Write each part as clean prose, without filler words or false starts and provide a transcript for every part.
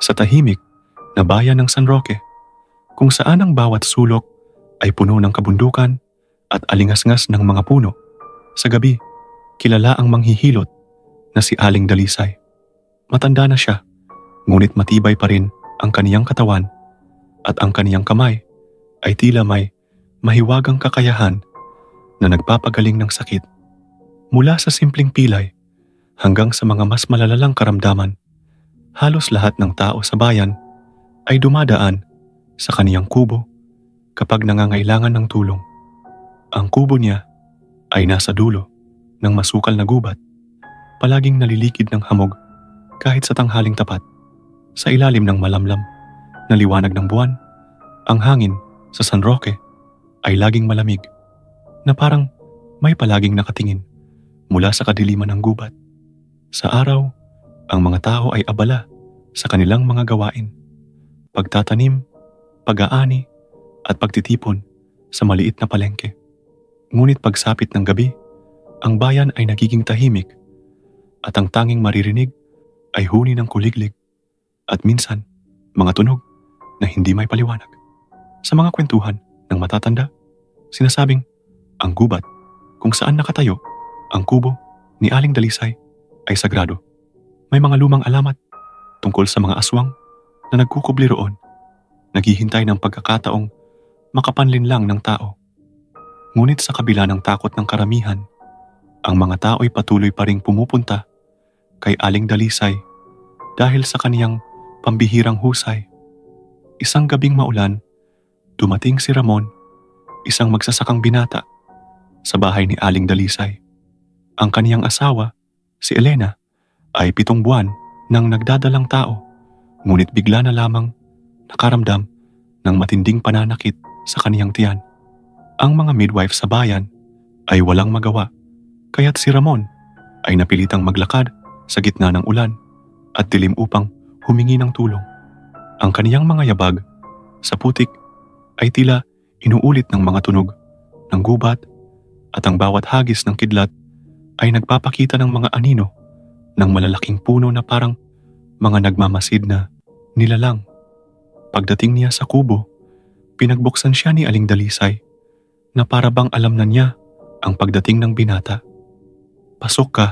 sa tahimik na bayan ng San Roque, kung saan ang bawat sulok ay puno ng kabundukan at alingasngas ng mga puno. Sa gabi, kilala ang manghihilot na si Aling Dalisay. Matanda na siya, ngunit matibay pa rin ang kaniyang katawan at ang kaniyang kamay ay tila may mahiwagang kakayahan na nagpapagaling ng sakit. Mula sa simpleng pilay hanggang sa mga mas malalalang karamdaman, halos lahat ng tao sa bayan ay dumadaan sa kaniyang kubo kapag nangangailangan ng tulong. Ang kubo niya ay nasa dulo ng masukal na gubat, palaging nalilikid ng hamog kahit sa tanghaling tapat. Sa ilalim ng malamlam na liwanag ng buwan, ang hangin sa San Roque ay laging malamig na parang may palaging nakatingin mula sa kadiliman ng gubat. Sa araw, ang mga tao ay abala sa kanilang mga gawain, pagtatanim, pag-aani at pagtitipon sa maliit na palengke. Ngunit pagsapit ng gabi, ang bayan ay nagiging tahimik at ang tanging maririnig ay huni ng kuliglig at minsan mga tunog na hindi may paliwanag. Sa mga kwentuhan ng matatanda, sinasabing ang gubat kung saan nakatayo ang kubo ni Aling Dalisay ay sagrado. May mga lumang alamat tungkol sa mga aswang na nagkukubli roon, naghihintay ng pagkakataong makapanlin lang ng tao. Ngunit sa kabila ng takot ng karamihan, ang mga tao ay patuloy pa ring pumupunta kay Aling Dalisay dahil sa kaniyang pambihirang husay. Isang gabing maulan, dumating si Ramon, isang magsasakang binata, sa bahay ni Aling Dalisay. Ang kaniyang asawa, si Elena, ay 7 buwan nang nagdadalang tao, ngunit bigla na lamang nakaramdam ng matinding pananakit sa kaniyang tiyan. Ang mga midwife sa bayan ay walang magawa, kaya't si Ramon ay napilitang maglakad sa gitna ng ulan at dilim upang humingi ng tulong. Ang kaniyang mga yabag sa putik ay tila inuulit ng mga tunog ng gubat at ang bawat hagis ng kidlat ay nagpapakita ng mga anino ng malalaking puno na parang mga nagmamasid na nilalang. Pagdating niya sa kubo, pinagbuksan siya ni Aling Dalisay na para bang alam na niya ang pagdating ng binata. "Pasok ka,"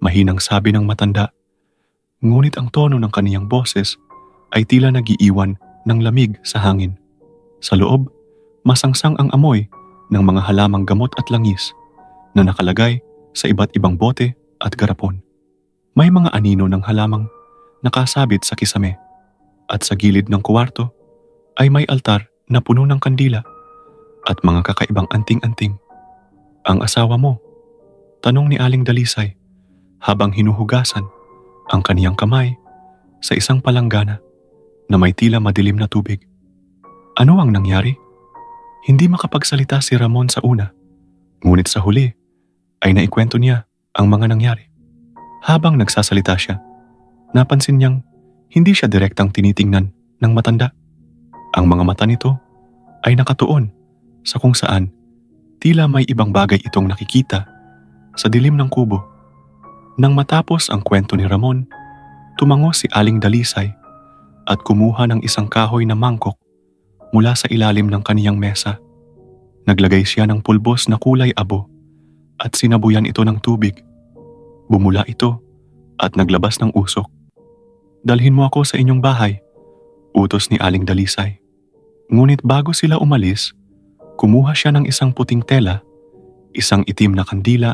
mahinang sabi ng matanda, ngunit ang tono ng kaniyang boses ay tila nagiiwan ng lamig sa hangin. Sa loob, masangsang ang amoy ng mga halamang gamot at langis na nakalagay sa iba't ibang bote at garapon. May mga anino ng halamang nakasabit sa kisame at sa gilid ng kuwarto ay may altar na puno ng kandila at mga kakaibang anting-anting. "Ang asawa mo?" tanong ni Aling Dalisay habang hinuhugasan ang kaniyang kamay sa isang palanggana na may tila madilim na tubig. Ano ang nangyari? Hindi makapagsalita si Ramon sa una, ngunit sa huli ay naikwento niya ang mga nangyari. Habang nagsasalita siya, napansin niyang hindi siya direktang tinitingnan ng matanda. Ang mga mata nito ay nakatuon sa kung saan tila may ibang bagay itong nakikita sa dilim ng kubo. Nang matapos ang kwento ni Ramon, tumango si Aling Dalisay at kumuha ng isang kahoy na mangkok mula sa ilalim ng kaniyang mesa. Naglagay siya ng pulbos na kulay abo at sinabuyan ito ng tubig. Bumula ito at naglabas ng usok. "Dalhin mo ako sa inyong bahay," utos ni Aling Dalisay. Ngunit bago sila umalis, kumuha siya ng isang puting tela, isang itim na kandila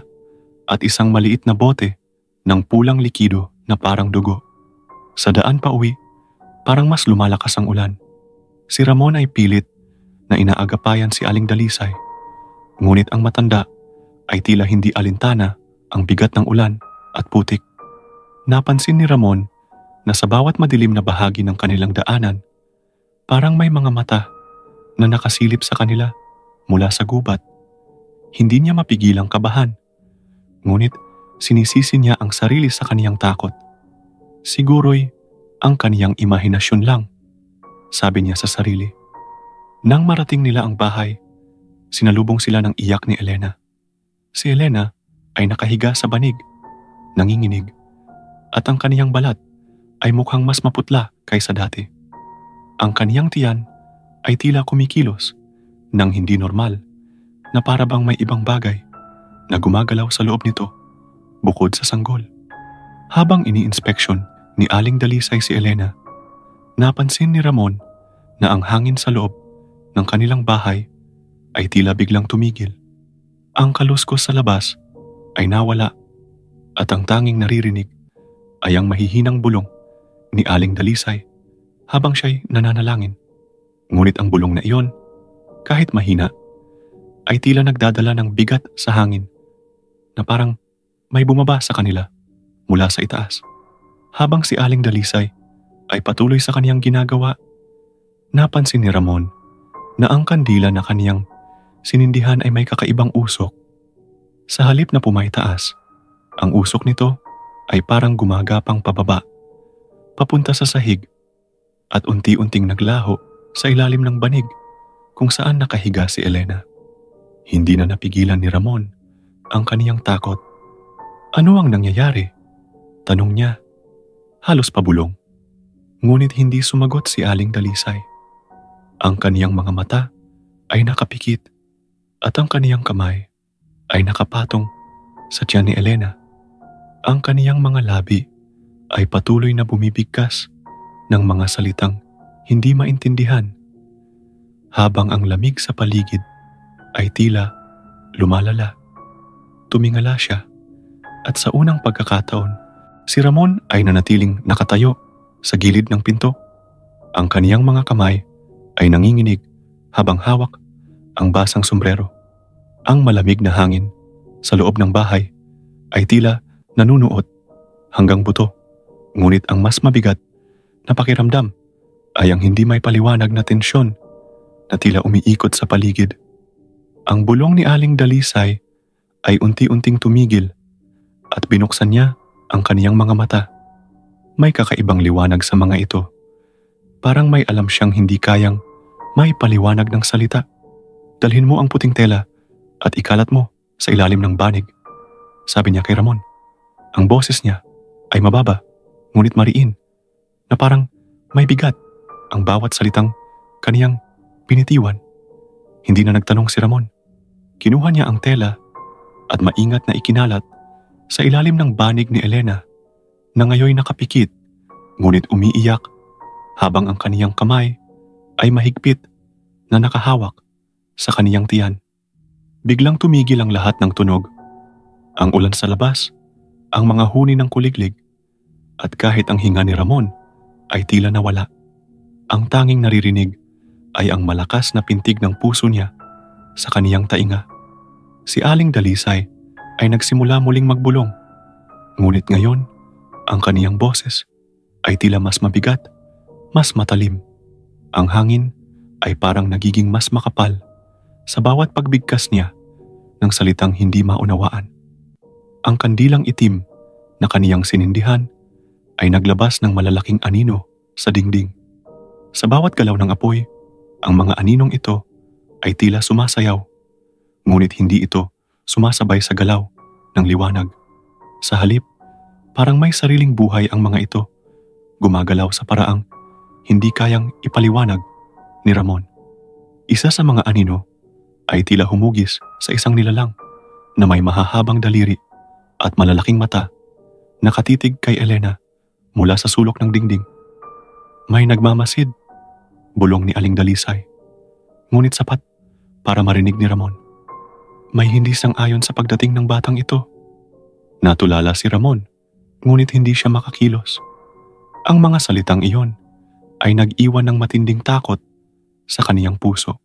at isang maliit na bote ng pulang likido na parang dugo. Sa daan pa uwi, parang mas lumalakas ang ulan. Si Ramon ay pilit na inaagapayan si Aling Dalisay, ngunit ang matanda ay tila hindi alintana ang bigat ng ulan at putik. Napansin ni Ramon na sa bawat madilim na bahagi ng kanilang daanan, parang may mga mata na nakasilip sa kanila mula sa gubat. Hindi niya mapigilang kabahan, ngunit sinisisi niya ang sarili sa kaniyang takot. Siguro'y ang kaniyang imahinasyon lang, sabi niya sa sarili. Nang marating nila ang bahay, sinalubong sila ng iyak ni Elena. Si Elena ay nakahiga sa banig, nanginginig, at ang kaniyang balat ay mukhang mas maputla kaysa dati. Ang kaniyang tiyan ay tila kumikilos nang hindi normal na para bang may ibang bagay na gumagalaw sa loob nito bukod sa sanggol. Habang ini-inspeksyon ni Aling Dalisay si Elena, napansin ni Ramon na ang hangin sa loob ng kanilang bahay ay tila biglang tumigil. Ang kaluskos sa labas ay nawala at ang tanging naririnig ay ang mahihinang bulong ni Aling Dalisay habang siya'y nananalangin. Ngunit ang bulong na iyon, kahit mahina, ay tila nagdadala ng bigat sa hangin na parang may bumaba sa kanila mula sa itaas. Habang si Aling Dalisay ay patuloy sa kaniyang ginagawa, napansin ni Ramon na ang kandila na kaniyang sinindihan ay may kakaibang usok. Sa halip na pumaitaas, ang usok nito ay parang gumagapang pababa, papunta sa sahig at unti-unting naglaho sa ilalim ng banig kung saan nakahiga si Elena. Hindi na napigilan ni Ramon ang kaniyang takot. Ano ang nangyayari? Tanong niya, halos pabulong. Ngunit hindi sumagot si Aling Dalisay. Ang kaniyang mga mata ay nakapikit at ang kaniyang kamay ay nakapatong sa tiyan ni Elena. Ang kaniyang mga labi ay patuloy na bumibigkas ng mga salitang hindi maintindihan, habang ang lamig sa paligid ay tila lumalala. Tumingala siya at sa unang pagkakataon, si Ramon ay nanatiling nakatayo sa gilid ng pinto. Ang kaniyang mga kamay ay nanginginig habang hawak ang basang sombrero. Ang malamig na hangin sa loob ng bahay ay tila nanunuot hanggang buto. Ngunit ang mas mabigat na pakiramdam ay ang hindi may paliwanag na tensyon na tila umiikot sa paligid. Ang bulong ni Aling Dalisay ay unti-unting tumigil at binuksan niya ang kaniyang mga mata. May kakaibang liwanag sa mga ito. Parang may alam siyang hindi kayang may paliwanag ng salita. Dalhin mo ang puting tela at ikalat mo sa ilalim ng banig, sabi niya kay Ramon. Ang boses niya ay mababa, ngunit mariin, na parang may bigat ang bawat salitang kaniyang binitiwan. Hindi na nagtanong si Ramon. Kinuha niya ang tela at maingat na ikinalat sa ilalim ng banig ni Elena na ngayoy nakapikit ngunit umiiyak habang ang kaniyang kamay ay mahigpit na nakahawak sa kaniyang tiyan. Biglang tumigil ang lahat ng tunog. Ang ulan sa labas, ang mga huni ng kuliglig, at kahit ang hinga ni Ramon ay tila nawala. Ang tanging naririnig ay ang malakas na pintig ng puso niya sa kaniyang tainga. Si Aling Dalisay ay nagsimula muling magbulong. Ngunit ngayon, ang kaniyang boses ay tila mas mabigat, mas matalim. Ang hangin ay parang nagiging mas makapal sa bawat pagbigkas niya ng salitang hindi maunawaan. Ang kandilang itim na kaniyang sinindihan ay naglabas ng malalaking anino sa dingding. Sa bawat galaw ng apoy, ang mga aninong ito ay tila sumasayaw, ngunit hindi ito sumasabay sa galaw ng liwanag. Sa halip, parang may sariling buhay ang mga ito, gumagalaw sa paraang hindi kayang ipaliwanag ni Ramon. Isa sa mga anino ay tila humugis sa isang nilalang na may mahahabang daliri at malalaking mata, nakatitig kay Elena mula sa sulok ng dingding. May nagmamasid, bulong ni Aling Dalisay, ngunit sapat para marinig ni Ramon. May hindi sang-ayon sa pagdating ng batang ito. Natulala si Ramon, ngunit hindi siya makakilos. Ang mga salitang iyon ay nag-iwan ng matinding takot sa kaniyang puso.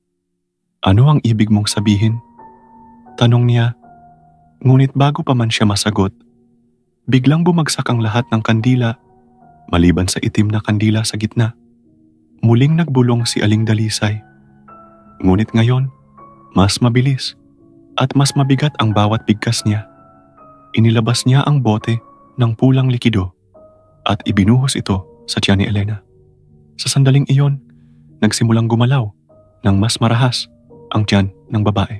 Ano ang ibig mong sabihin? Tanong niya, ngunit bago pa man siya masagot, biglang bumagsak ang lahat ng kandila maliban sa itim na kandila sa gitna. Muling nagbulong si Aling Dalisay. Ngunit ngayon, mas mabilis at mas mabigat ang bawat bigkas niya. Inilabas niya ang bote ng pulang likido at ibinuhos ito sa tiyan ni Elena. Sa sandaling iyon, nagsimulang gumalaw ng mas marahas ang tiyan ng babae.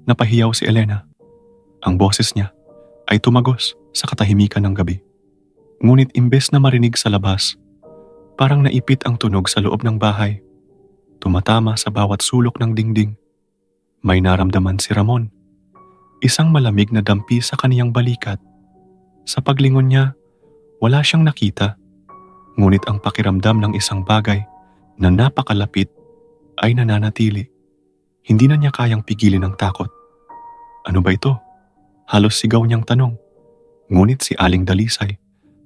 Napahiyaw si Elena. Ang boses niya ay tumagos sa katahimikan ng gabi. Ngunit imbes na marinig sa labas, Parang naipit ang tunog sa loob ng bahay. Tumatama sa bawat sulok ng dingding. May naramdaman si Ramon. Isang malamig na dampi sa kaniyang balikat. Sa paglingon niya, wala siyang nakita. Ngunit ang pakiramdam ng isang bagay na napakalapit ay nananatili. Hindi na niya kayang pigilin ang takot. Ano ba ito? Halos sigaw niyang tanong. Ngunit si Aling Dalisay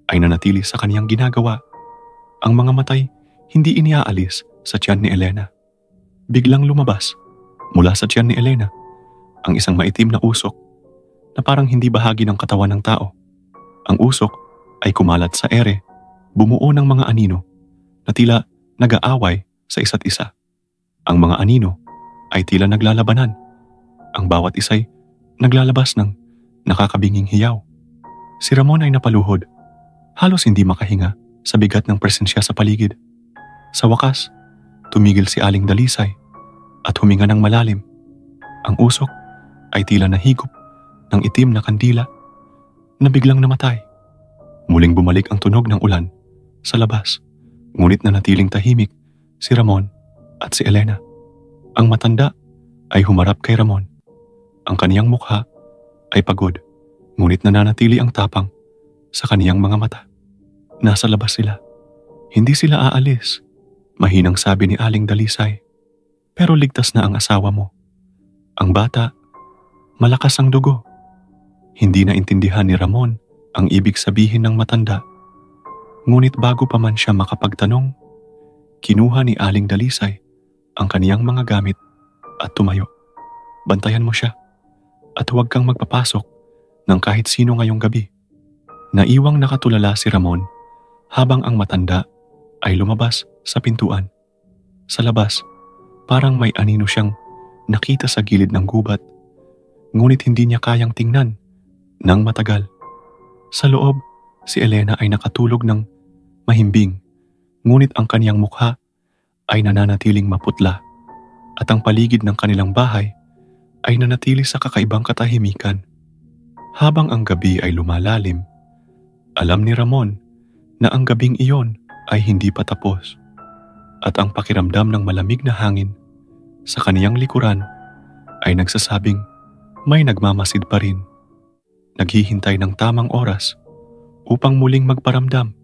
ay nanatili sa kaniyang ginagawa. Ang mga matay hindi iniaalis sa tiyan ni Elena. Biglang lumabas mula sa tiyan ni Elena ang isang maitim na usok na parang hindi bahagi ng katawan ng tao. Ang usok ay kumalat sa ere, bumuo ng mga anino na tila nag-aaway sa isa't isa. Ang mga anino ay tila naglalabanan. Ang bawat isa'y naglalabas ng nakakabinging hiyaw. Si Ramon ay napaluhod, halos hindi makahinga sa bigat ng presensya sa paligid. Sa wakas, tumigil si Aling Dalisay at huminga ng malalim. Ang usok ay tila nahigop ng itim na kandila na biglang namatay. Muling bumalik ang tunog ng ulan sa labas, ngunit nanatiling tahimik si Ramon at si Elena. Ang matanda ay humarap kay Ramon. Ang kaniyang mukha ay pagod, ngunit nananatili ang tapang sa kaniyang mga mata. Nasa labas sila. Hindi sila aalis, mahinang sabi ni Aling Dalisay. Pero ligtas na ang asawa mo. Ang bata, malakas ang dugo. Hindi na intindihan ni Ramon ang ibig sabihin ng matanda. Ngunit bago pa man siya makapagtanong, kinuha ni Aling Dalisay ang kaniyang mga gamit at tumayo. Bantayan mo siya at huwag kang magpapasok ng kahit sino ngayong gabi. Naiwang nakatulala si Ramon habang ang matanda ay lumabas sa pintuan. Sa labas, parang may anino siyang nakita sa gilid ng gubat, ngunit hindi niya kayang tingnan ng matagal. Sa loob, si Elena ay nakatulog ng mahimbing, ngunit ang kaniyang mukha ay nananatiling maputla at ang paligid ng kanilang bahay ay nanatili sa kakaibang katahimikan. Habang ang gabi ay lumalalim, alam ni Ramon na ang gabing iyon ay hindi pa tapos at ang pakiramdam ng malamig na hangin sa kaniyang likuran ay nagsasabing may nagmamasid pa rin, naghihintay ng tamang oras upang muling magparamdam